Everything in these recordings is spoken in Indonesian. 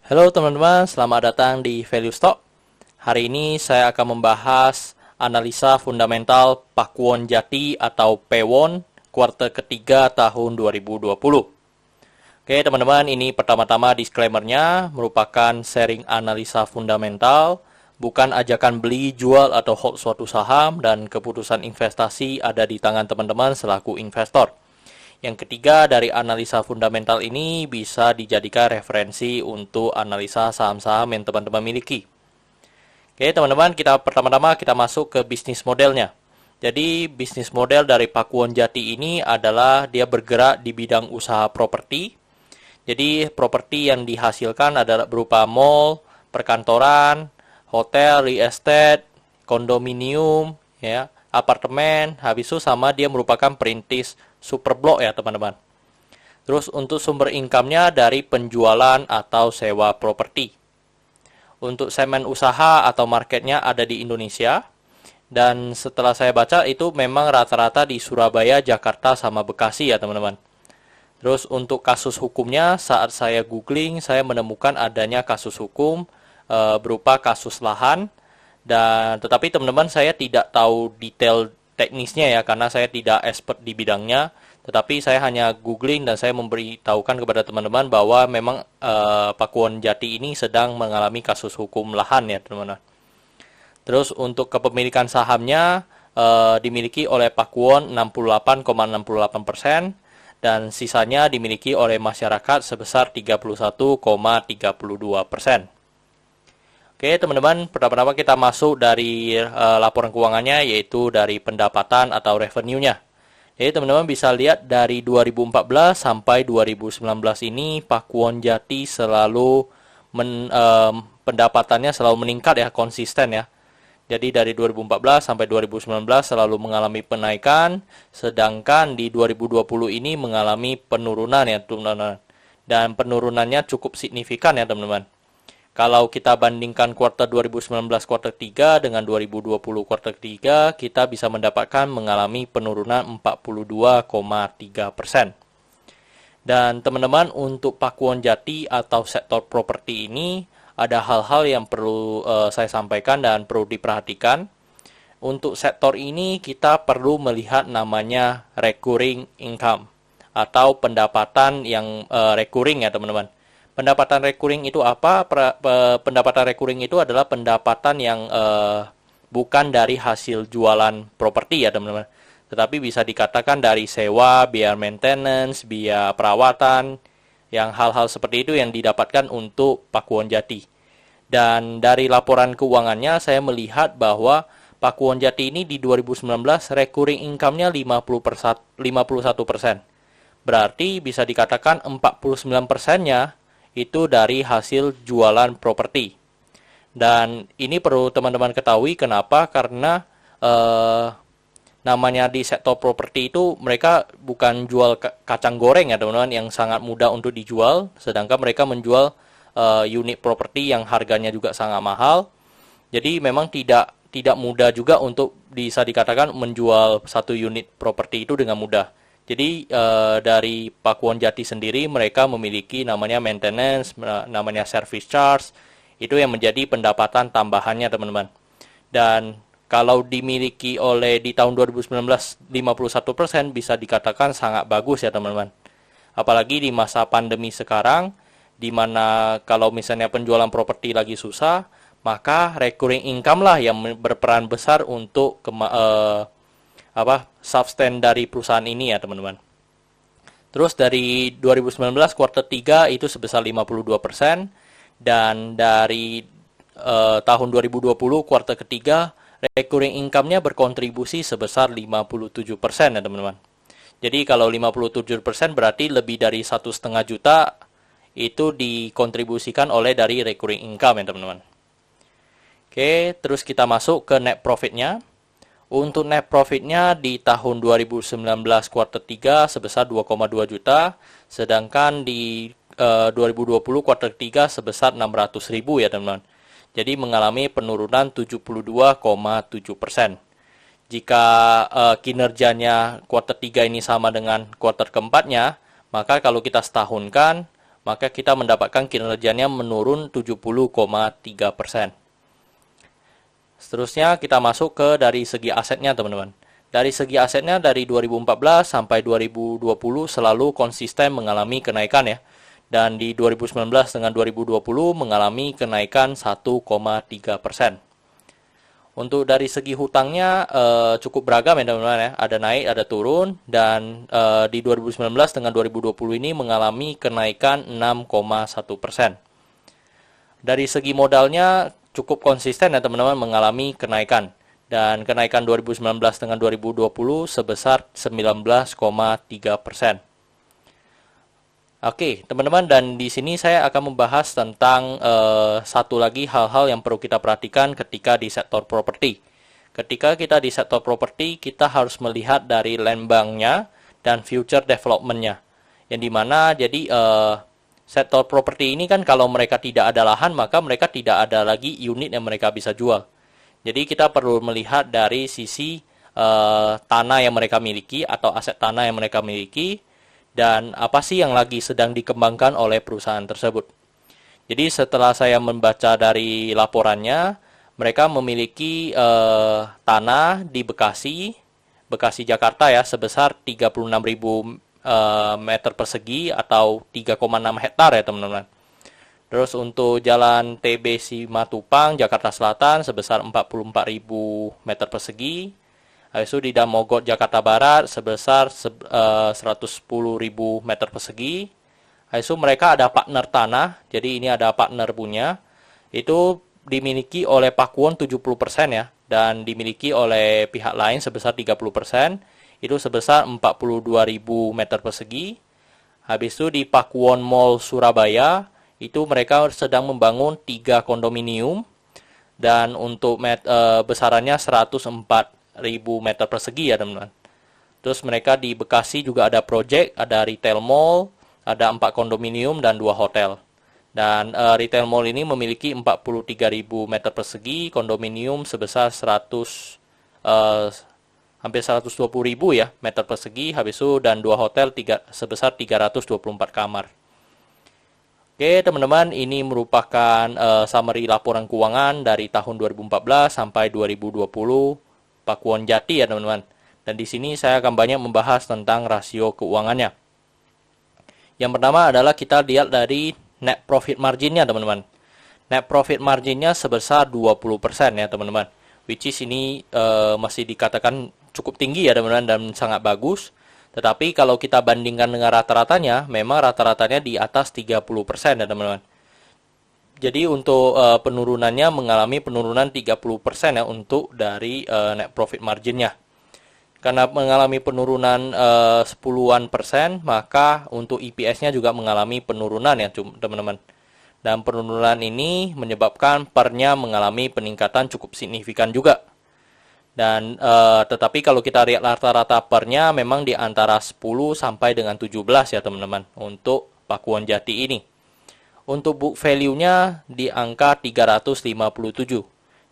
Halo teman-teman, selamat datang di Value Stock. Hari ini saya akan membahas analisa fundamental Pakuwon Jati atau Pewon kuartal ketiga tahun 2020. Oke teman-teman, ini pertama-tama disclaimer-nya merupakan sharing analisa fundamental, bukan ajakan beli, jual, atau hold suatu saham, dan keputusan investasi ada di tangan teman-teman selaku investor. Yang ketiga, dari analisa fundamental ini bisa dijadikan referensi untuk analisa saham-saham yang teman-teman miliki. Oke, teman-teman, pertama-tama kita masuk ke bisnis modelnya. Jadi, bisnis model dari Pakuwon Jati ini adalah dia bergerak di bidang usaha properti. Jadi, properti yang dihasilkan adalah berupa mall, perkantoran, hotel, real estate, kondominium, ya, apartemen. Habis itu sama dia merupakan perintis superblok ya teman-teman. Terus untuk sumber income-nya dari penjualan atau sewa properti. Untuk segmen usaha atau marketnya ada di Indonesia. Dan setelah saya baca itu memang rata-rata di Surabaya, Jakarta, sama Bekasi ya teman-teman. Terus untuk kasus hukumnya saat saya googling saya menemukan adanya kasus hukum berupa kasus lahan. Dan tetapi teman-teman saya tidak tahu detail teknisnya ya karena saya tidak expert di bidangnya, tetapi saya hanya googling dan saya memberitahukan kepada teman-teman bahwa memang Pakuwon Jati ini sedang mengalami kasus hukum lahan ya teman-teman. Terus untuk kepemilikan sahamnya dimiliki oleh Pakuwon 68,68% dan sisanya dimiliki oleh masyarakat sebesar 31,32%. Oke teman-teman, pertama-tama kita masuk dari laporan keuangannya yaitu dari pendapatan atau revenue-nya. Jadi teman-teman bisa lihat dari 2014 sampai 2019 ini Pakuwon Jati selalu pendapatannya selalu meningkat ya, konsisten ya. Jadi dari 2014 sampai 2019 selalu mengalami penaikan, sedangkan di 2020 ini mengalami penurunan ya teman-teman. Dan penurunannya cukup signifikan ya teman-teman. Kalau kita bandingkan kuartal 2019 kuartal 3 dengan 2020 kuartal 3, kita bisa mendapatkan mengalami penurunan 42,3%. Dan teman-teman untuk Pakuwon Jati atau sektor properti ini ada hal-hal yang perlu saya sampaikan dan perlu diperhatikan. Untuk sektor ini kita perlu melihat namanya recurring income atau pendapatan yang recurring ya teman-teman. Pendapatan recurring itu apa? Pendapatan recurring itu adalah pendapatan yang bukan dari hasil jualan properti ya teman-teman. Tetapi bisa dikatakan dari sewa, biaya maintenance, biaya perawatan, yang hal-hal seperti itu yang didapatkan untuk Pakuwon Jati. Dan dari laporan keuangannya saya melihat bahwa Pakuwon Jati ini di 2019 recurring income-nya 51%. Berarti bisa dikatakan 49%-nya itu dari hasil jualan properti. Dan ini perlu teman-teman ketahui kenapa? Karena namanya di sektor properti itu mereka bukan jual kacang goreng ya teman-teman yang sangat mudah untuk dijual, sedangkan mereka menjual unit properti yang harganya juga sangat mahal. Jadi memang tidak mudah juga untuk bisa dikatakan menjual satu unit properti itu dengan mudah. Jadi dari Pakuwon Jati sendiri mereka memiliki namanya maintenance, namanya service charge, itu yang menjadi pendapatan tambahannya teman-teman. Dan kalau dimiliki oleh di tahun 2019 51% bisa dikatakan sangat bagus ya teman-teman. Apalagi di masa pandemi sekarang, di mana kalau misalnya penjualan properti lagi susah, maka recurring income lah yang berperan besar untuk sustain dari perusahaan ini ya teman-teman. Terus dari 2019 kuartal 3 itu sebesar 52% dan dari tahun 2020 kuartal ketiga recurring income-nya berkontribusi sebesar 57% ya teman-teman. Jadi kalau 57% berarti lebih dari 1,5 juta itu dikontribusikan oleh dari recurring income ya teman-teman. Oke, terus kita masuk ke net profit-nya. Untuk net profit-nya di tahun 2019 kuartal 3 sebesar 2,2 juta, sedangkan di 2020 kuartal 3 sebesar 600.000 ya teman-teman. Jadi mengalami penurunan 72,7%. Jika kinerjanya kuartal 3 ini sama dengan kuartal keempatnya, maka kalau kita setahunkan, maka kita mendapatkan kinerjanya menurun 70,3%. Seterusnya kita masuk ke dari segi asetnya, teman-teman. Dari segi asetnya dari 2014 sampai 2020 selalu konsisten mengalami kenaikan ya. Dan di 2019 dengan 2020 mengalami kenaikan 1,3%. Untuk dari segi hutangnya cukup beragam ya teman-teman ya. Ada naik, ada turun. Dan di 2019 dengan 2020 ini mengalami kenaikan 6,1%. Dari segi modalnya cukup konsisten ya teman-teman mengalami kenaikan. Dan kenaikan 2019 dengan 2020 sebesar 19,3%. Oke, teman-teman, dan di sini saya akan membahas tentang satu lagi hal-hal yang perlu kita perhatikan ketika di sektor properti. Ketika kita di sektor properti, kita harus melihat dari land banknya dan future development-nya. Yang dimana jadi sektor properti ini kan kalau mereka tidak ada lahan, maka mereka tidak ada lagi unit yang mereka bisa jual. Jadi kita perlu melihat dari sisi tanah yang mereka miliki atau aset tanah yang mereka miliki, dan apa sih yang lagi sedang dikembangkan oleh perusahaan tersebut. Jadi setelah saya membaca dari laporannya, mereka memiliki tanah di Bekasi Jakarta ya, sebesar 36.000 meter persegi atau 3,6 hektar ya teman-teman. Terus untuk jalan TB Simatupang, Jakarta Selatan sebesar 44.000 meter persegi. Habis itu di Damogot, Jakarta Barat sebesar 110.000 meter persegi. Habis itu mereka ada partner tanah, jadi ini ada partner punya. Itu dimiliki oleh Pakuwon 70% ya, dan dimiliki oleh pihak lain sebesar 30%. Itu sebesar 42.000 meter persegi. Habis itu di Pakuwon Mall Surabaya, itu mereka sedang membangun 3 kondominium dan untuk besarannya 104.000 meter persegi ya teman-teman. Terus mereka di Bekasi juga ada project, ada retail mall, ada 4 kondominium dan 2 hotel. Dan retail mall ini memiliki 43.000 meter persegi, kondominium sebesar hampir 120.000 ya meter persegi, habis itu dan 2 hotel sebesar 324 kamar. Oke teman-teman, ini merupakan summary laporan keuangan dari tahun 2014 sampai 2020 Pakuwon Jati ya teman-teman. Dan di sini saya akan banyak membahas tentang rasio keuangannya. Yang pertama adalah kita lihat dari net profit marginnya teman-teman. Net profit marginnya sebesar 20% ya teman-teman. Which is ini masih dikatakan cukup tinggi ya teman-teman dan sangat bagus. Tetapi kalau kita bandingkan dengan rata-ratanya, memang rata-ratanya di atas 30% ya teman-teman. Jadi untuk penurunannya mengalami penurunan 30% ya untuk dari net profit marginnya. Karena mengalami penurunan 10-an persen, maka untuk EPS-nya juga mengalami penurunan ya teman-teman. Dan penurunan ini menyebabkan pernya mengalami peningkatan cukup signifikan juga. Dan tetapi kalau kita lihat rata-rata pernya memang di antara 10 sampai dengan 17 ya teman-teman untuk Pakuwon Jati ini. Untuk book value-nya di angka 357.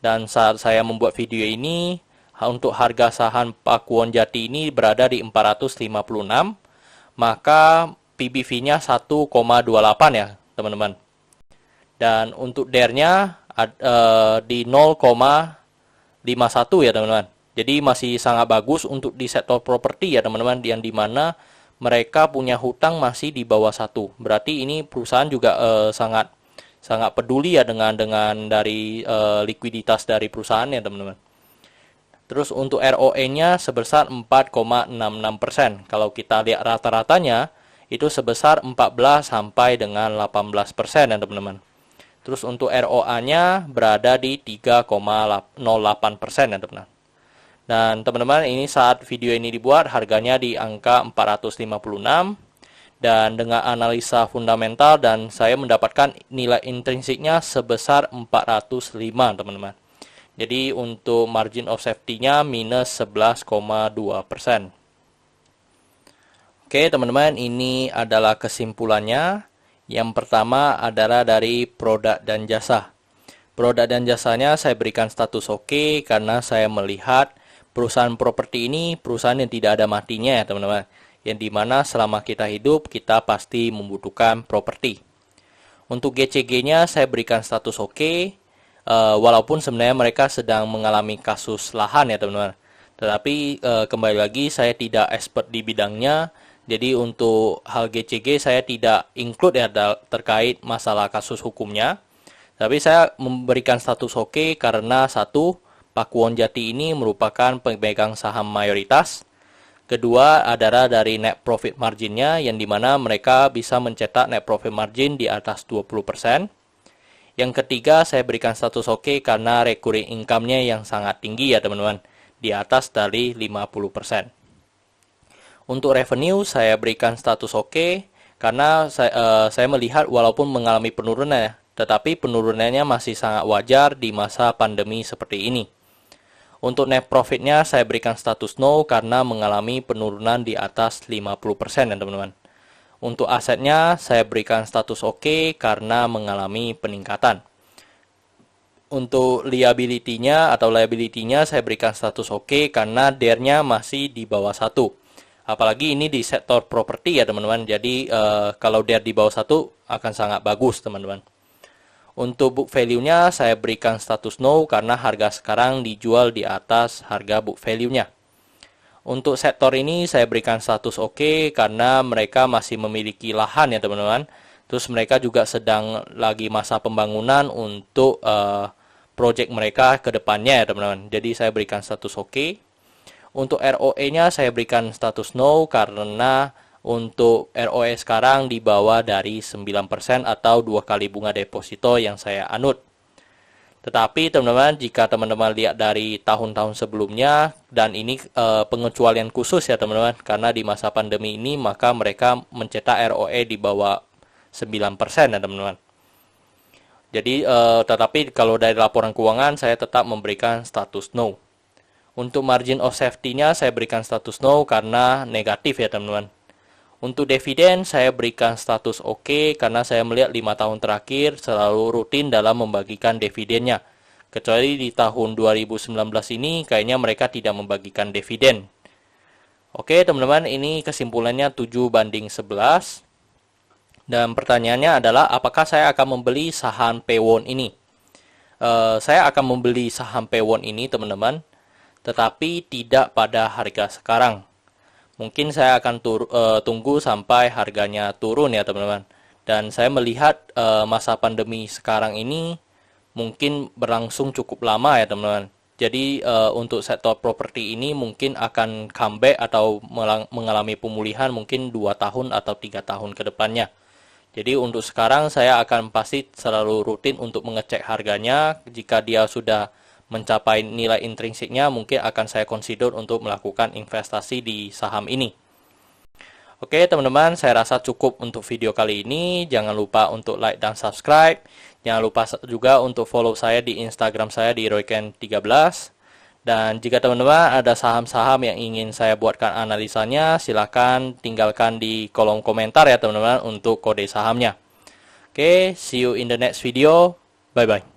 Dan saat saya membuat video ini, untuk harga saham Pakuwon Jati ini berada di 456, maka PBV-nya 1,28 ya teman-teman. Dan untuk DER-nya di 0,51 ya teman-teman. Jadi masih sangat bagus untuk di sektor properti ya teman-teman, yang dimana mereka punya hutang masih di bawah 1. Berarti ini perusahaan juga sangat peduli ya dengan dari likuiditas dari perusahaan ya teman-teman. Terus untuk ROE-nya sebesar 4,66%. Kalau kita lihat rata-ratanya itu sebesar 14 sampai dengan 18% ya teman-teman. Terus untuk ROA-nya berada di 3,08% ya teman-teman. Dan teman-teman, ini saat video ini dibuat harganya di angka 456. Dan dengan analisa fundamental dan saya mendapatkan nilai intrinsiknya sebesar 405 teman-teman. Jadi untuk margin of safety-nya minus 11,2%. Oke teman-teman, ini adalah kesimpulannya. Yang pertama adalah dari produk dan jasa. Produk dan jasanya saya berikan status oke karena saya melihat perusahaan properti ini perusahaan yang tidak ada matinya ya teman-teman. yang dimana selama kita hidup, kita pasti membutuhkan properti. Untuk GCG-nya saya berikan status oke, walaupun sebenarnya mereka sedang mengalami kasus lahan ya teman-teman. Tetapi kembali lagi saya tidak expert di bidangnya, jadi untuk hal GCG saya tidak include ya terkait masalah kasus hukumnya. Tapi saya memberikan status oke karena satu, Pakuwon Jati ini merupakan pemegang saham mayoritas. Kedua adalah dari net profit marginnya, yang dimana mereka bisa mencetak net profit margin di atas 20%. Yang ketiga, saya berikan status oke karena recurring income-nya yang sangat tinggi ya teman-teman, di atas dari 50%. Untuk revenue, saya berikan status oke karena saya melihat walaupun mengalami penurunan ya, tetapi penurunannya masih sangat wajar di masa pandemi seperti ini. Untuk net profitnya saya berikan status no karena mengalami penurunan di atas 50% ya teman-teman. Untuk asetnya saya berikan status oke karena mengalami peningkatan. Untuk liability-nya saya berikan status oke karena DER-nya masih di bawah 1. Apalagi ini di sektor properti ya teman-teman. Jadi kalau DER di bawah 1 akan sangat bagus teman-teman. Untuk book value-nya saya berikan status no karena harga sekarang dijual di atas harga book value-nya. Untuk sektor ini saya berikan status oke karena mereka masih memiliki lahan ya teman-teman. Terus mereka juga sedang lagi masa pembangunan untuk project mereka ke depannya ya teman-teman. Jadi saya berikan status oke. Untuk ROE-nya saya berikan status no karena untuk ROE sekarang di bawah dari 9% atau 2 kali bunga deposito yang saya anut. Tetapi teman-teman, jika teman-teman lihat dari tahun-tahun sebelumnya, dan ini pengecualian khusus ya teman-teman, karena di masa pandemi ini maka mereka mencetak ROE di bawah 9% ya teman-teman. Jadi tetapi kalau dari laporan keuangan saya tetap memberikan status no. Untuk margin of safety-nya saya berikan status no karena negatif ya teman-teman. Untuk dividen saya berikan status oke karena saya melihat 5 tahun terakhir selalu rutin dalam membagikan dividennya. Kecuali di tahun 2019 ini kayaknya mereka tidak membagikan dividen. Oke teman-teman, ini kesimpulannya 7:11. Dan pertanyaannya adalah apakah saya akan membeli saham Paewon ini? Saya akan membeli saham Paewon ini teman-teman, tetapi tidak pada harga sekarang. Mungkin saya akan tunggu sampai harganya turun ya teman-teman. Dan saya melihat masa pandemi sekarang ini mungkin berlangsung cukup lama ya teman-teman. Jadi untuk sektor properti ini mungkin akan comeback atau mengalami pemulihan mungkin 2 tahun atau 3 tahun ke depannya. Jadi untuk sekarang saya akan pasti selalu rutin untuk mengecek harganya. Jika dia sudah mencapai nilai intrinsiknya, mungkin akan saya consider untuk melakukan investasi di saham ini. Oke teman-teman, saya rasa cukup untuk video kali ini. Jangan lupa untuk like dan subscribe. Jangan lupa juga untuk follow saya di Instagram saya di royken13. Dan jika teman-teman ada saham-saham yang ingin saya buatkan analisanya, silahkan tinggalkan di kolom komentar ya teman-teman untuk kode sahamnya. Oke, see you in the next video. Bye-bye.